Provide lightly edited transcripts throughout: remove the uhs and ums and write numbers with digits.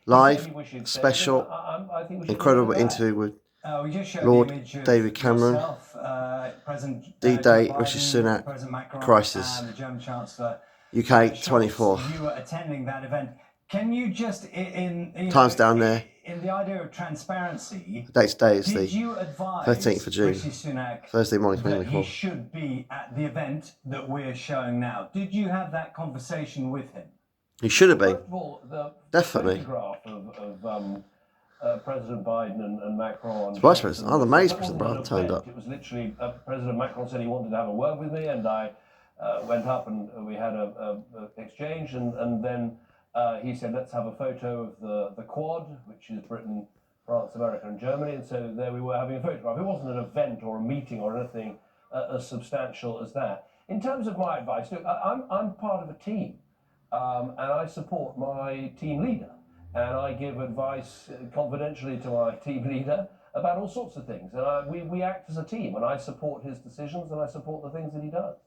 live, special, incredible interview with Lord David Cameron, D-Day, Rishi Sunak, Crisis, and the German Chancellor UK 24. You were attending that event. Can you just, Time's down there. In the idea of transparency, The date today is did the you advise 13th of June, Rishi Sunak Thursday morning, that 2024. he should be at the event that we're showing now? Did you have that conversation with him? He should have been. First of all, the Definitely. photograph of President Biden and Macron. It's Vice President. Oh, the May's President Biden turned up. It was literally President Macron said he wanted to have a word with me, and I went up and we had a exchange, and then he said, let's have a photo of the Quad, which is Britain, France, America, and Germany. And so there we were having a photograph. It wasn't an event or a meeting or anything as substantial as that. In terms of my advice, look, I'm part of a team, and I support my team leader. And I give advice confidentially to my team leader about all sorts of things. And we act as a team, and I support his decisions, and I support the things that he does.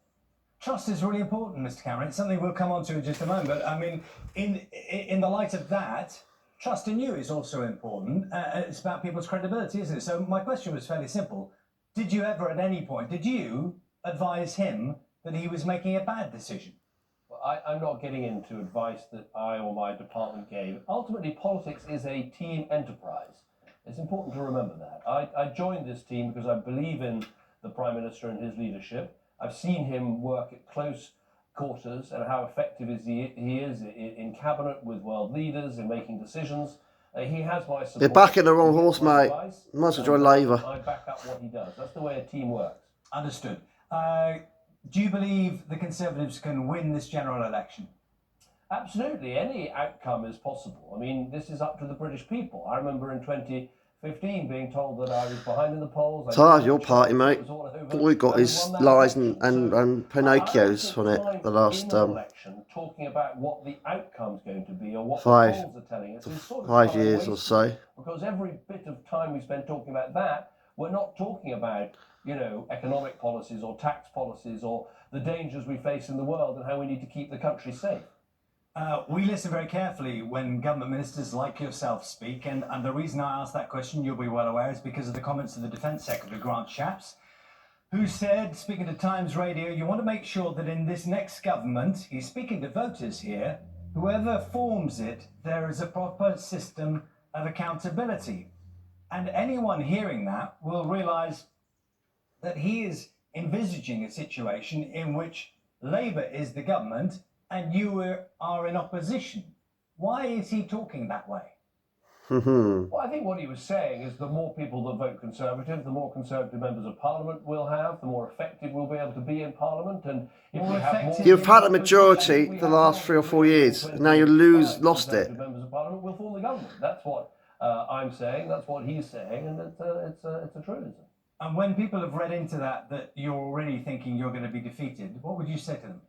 Trust is really important, Mr. Cameron. It's something we'll come on to in just a moment. But I mean, in the light of that, trust in you is also important. It's about people's credibility, isn't it? So my question was fairly simple. Did you ever, at any point, did you advise him that he was making a bad decision? Well, I'm not getting into advice that I or my department gave. Ultimately, politics is a team enterprise. It's important to remember that. I joined this team because I believe in the Prime Minister and his leadership. I've seen him work at close quarters and how effective he is in cabinet with world leaders in making decisions. He has my support. You're backing the wrong horse, mate. You might as well join Labour. I back up what he does. That's the way a team works. Understood. Do you believe the Conservatives can win this general election? Absolutely. Any outcome is possible. I mean, this is up to the British people. I remember in 2015 being told that I was behind in the polls. It's your party, mate. All we got is lies and Pinocchios on it the last election, talking about what the outcome's going to be or what the polls are telling us. 5 years or so. Because every bit of time we spend talking about that, we're not talking about, you know, economic policies or tax policies or the dangers we face in the world and how we need to keep the country safe. We listen very carefully when government ministers like yourself speak, and the reason I asked that question, you'll be well aware, is because of the comments of the Defence Secretary, Grant Shapps, who said, speaking to Times Radio, you want to make sure that in this next government, he's speaking to voters here, whoever forms it, there is a proper system of accountability. And anyone hearing that will realise that he is envisaging a situation in which Labour is the government and you are in opposition. Why is he talking that way? Well, I think what he was saying is the more people that vote Conservative, the more Conservative members of Parliament we'll have, the more effective we'll be able to be in Parliament. And if we have more, you've had a majority the last 3 or 4 years. Now you lost it. Members of Parliament will form the government. That's what I'm saying. That's what he's saying, and it's a truism. And when people have read into that you're already thinking you're going to be defeated, what would you say to them?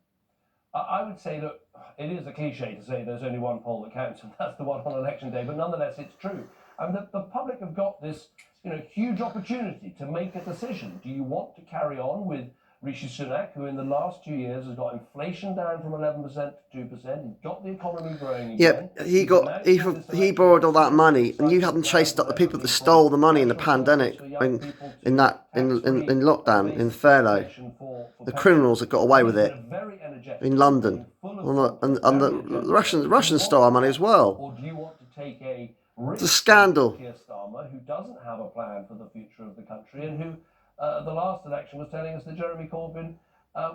I would say that it is a cliche to say there's only one poll that counts, and that's the one on election day. But nonetheless, it's true. And the public have got this, you know, huge opportunity to make a decision. Do you want to carry on with Rishi Sunak, who in the last 2 years has got inflation down from 11% to 2%? He's got the economy growing again. Yeah, he borrowed all that money, and you haven't chased up the people that stole the money in the pandemic, in lockdown, in furlough. The criminals have got away with it in London, and the Russians stole our money as well. Or do you want to take it's a scandal. Keir Starmer, who doesn't have a plan for the future of the country, and who the last election was telling us that Jeremy Corbyn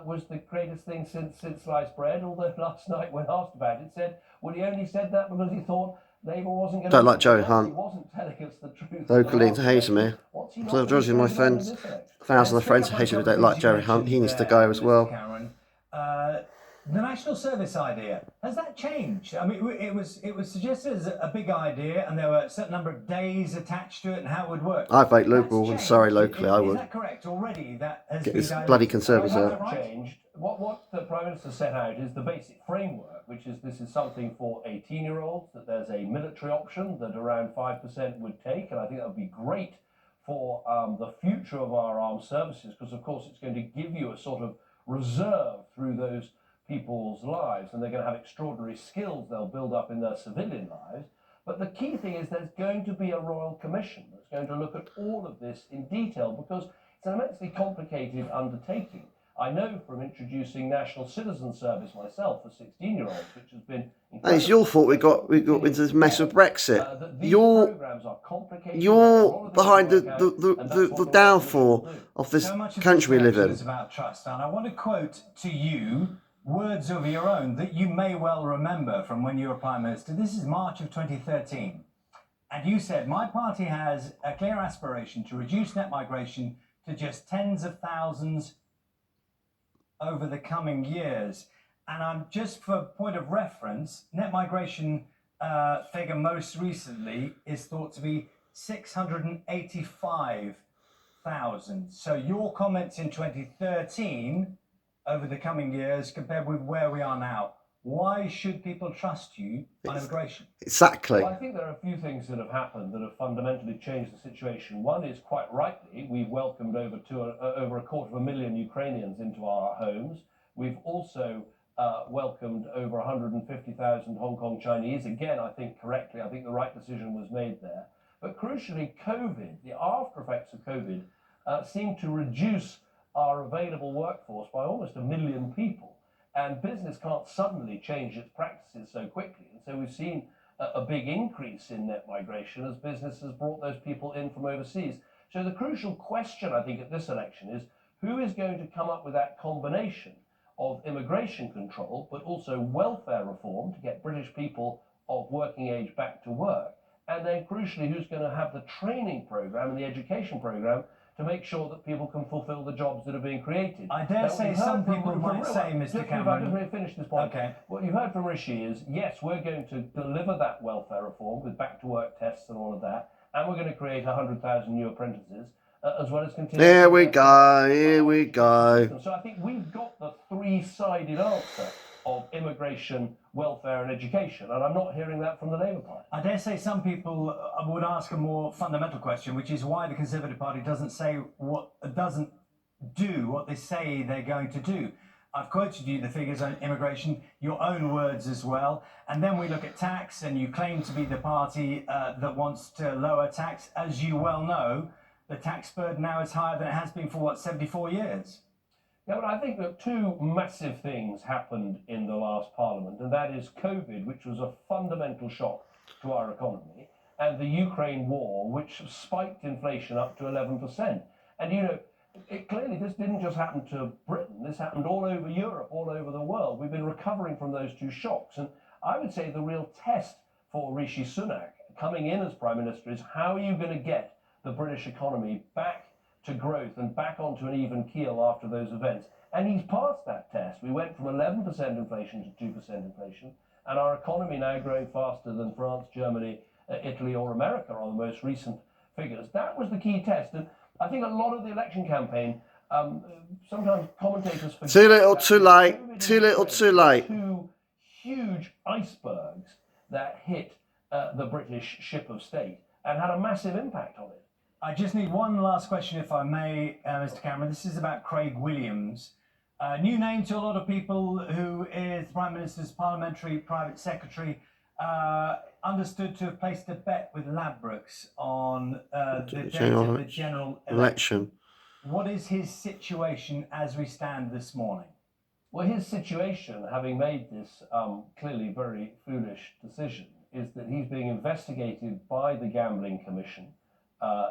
was the greatest thing since sliced bread, although last night when asked about it said, well, he only said that because he thought Labour wasn't going to... Don't like Jeremy Hunt. He wasn't telling us the truth. Locally into Haslemere. So majority of my friends, thousands of friends who Haslemere don't like Jeremy Hunt. He needs to go as well. The national service idea, has that changed? I mean, it was suggested as a big idea, and there were a certain number of days attached to it and how it would work. I vote Liberal and sorry, locally I would. Is that correct? Already that has get this bloody Conservative out. Changed. What the Prime Minister set out is the basic framework, which is this is something for 18-year-olds, that there's a military option that around 5% would take, and I think that would be great for the future of our armed services, because of course it's going to give you a sort of reserve through those people's lives, and they're going to have extraordinary skills they'll build up in their civilian lives. But the key thing is there's going to be a royal commission that's going to look at all of this in detail, because it's an immensely complicated undertaking. I know from introducing National Citizen Service myself for 16-year-olds, which has been And it's your fault we got into this mess with Brexit. You're behind the downfall of this country we live in. About trust, and I want to quote to you words of your own that you may well remember from when you were Prime Minister. This is March of 2013. And you said, my party has a clear aspiration to reduce net migration to just tens of thousands over the coming years. And I'm just for point of reference, net migration figure most recently is thought to be 685,000. So your comments in 2013 over the coming years compared with where we are now, why should people trust you on immigration? Exactly. Well, I think there are a few things that have happened that have fundamentally changed the situation. One is, quite rightly, we've welcomed over 250,000 Ukrainians into our homes. We've also welcomed over 150,000 Hong Kong Chinese. Again, I think correctly, I think the right decision was made there. But crucially, COVID, the after effects of COVID, seemed to reduce our available workforce by almost 1 million people. And business can't suddenly change its practices so quickly. And so we've seen a big increase in net migration as business has brought those people in from overseas. So the crucial question, I think, at this election is who is going to come up with that combination of immigration control, but also welfare reform to get British people of working age back to work. And then crucially, who's going to have the training program and the education program to make sure that people can fulfill the jobs that are being created. I dare say some people might say, Mr. Cameron... Just let me finish this point. Okay. What you've heard from Rishi is, yes, we're going to deliver that welfare reform with back-to-work tests and all of that, and we're going to create 100,000 new apprentices, as well as continue... Here we go, here we go. So I think we've got the three-sided answer of immigration, welfare and education, and I'm not hearing that from the Labour Party. I dare say some people would ask a more fundamental question, which is why the Conservative Party doesn't do what they say they're going to do. I've quoted you the figures on immigration, your own words as well, and then we look at tax, and you claim to be the party that wants to lower tax. As you well know, the tax burden now is higher than it has been for, 74 years? Yeah, but I think that two massive things happened in the last Parliament, and that is COVID, which was a fundamental shock to our economy, and the Ukraine war, which spiked inflation up to 11%. And, you know, clearly this didn't just happen to Britain, this happened all over Europe, all over the world. We've been recovering from those two shocks, and I would say the real test for Rishi Sunak coming in as Prime Minister is how are you going to get the British economy back to growth and back onto an even keel after those events. And he's passed that test. We went from 11% inflation to 2% inflation, and our economy now growing faster than France, Germany, Italy or America are the most recent figures. That was the key test. And I think a lot of the election campaign, sometimes commentators forget... Too little, too late. Too little, too late. Two huge icebergs that hit the British ship of state and had a massive impact on it. I just need one last question, if I may, Mr. Cameron. This is about Craig Williams. New name to a lot of people, who is the Prime Minister's Parliamentary Private Secretary, understood to have placed a bet with Ladbrokes on the date of the general election. What is his situation as we stand this morning? Well, his situation, having made this clearly very foolish decision, is that he's being investigated by the Gambling Commission,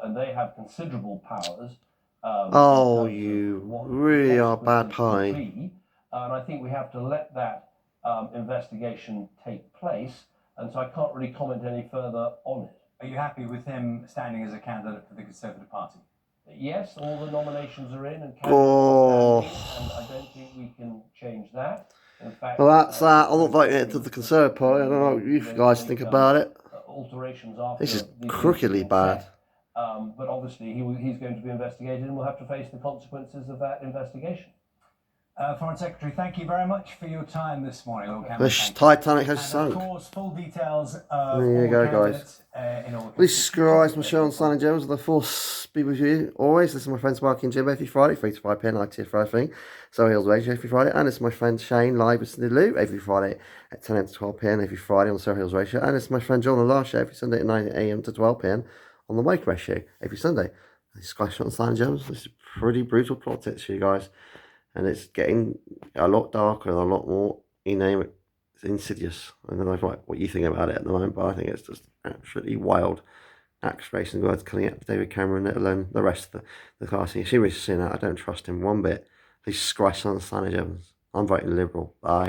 and they have considerable powers. Oh, you really are bad pie. And I think we have to let that investigation take place, and so I can't really comment any further on it. Are you happy with him standing as a candidate for the Conservative Party? Yes, all the nominations are in, and candidates are standing, and I don't think we can change that. In fact, well, that's that. I'm not voting it to the Conservative Party. I don't know what you guys think about it. Alterations after this is crookedly bad. But obviously he's going to be investigated and will have to face the consequences of that investigation. Foreign Secretary, thank you very much for your time this morning, Lord Cameron. The Titanic has And sunk. of course, full details of There you all go, candidates in all Please Christ, Michelle and Simon Jones, the force be with you always. This is my friend Sparky and Jim every Friday, 3 to 5 p.m. IT Friday, So Hills Radio every Friday. And it's my friend Shane live with Cindy Lou every Friday at 10 a.m. to 12 p.m. every Friday on the Surrey Hills Radio. And it's my friend John the Last Show every Sunday at 9 a.m. to 12 p.m. on the Wake Ratio every Sunday. This is Scott and Simon Jones. This is pretty brutal politics for you guys. And it's getting a lot darker and a lot more, it's insidious. I don't know what you think about it at the moment, but I think it's just absolutely wild accusation words coming out of David Cameron, let alone the rest of the class. If she was saying that, I don't trust him one bit. Please Christ on Simon Jones. I'm voting Liberal. Bye.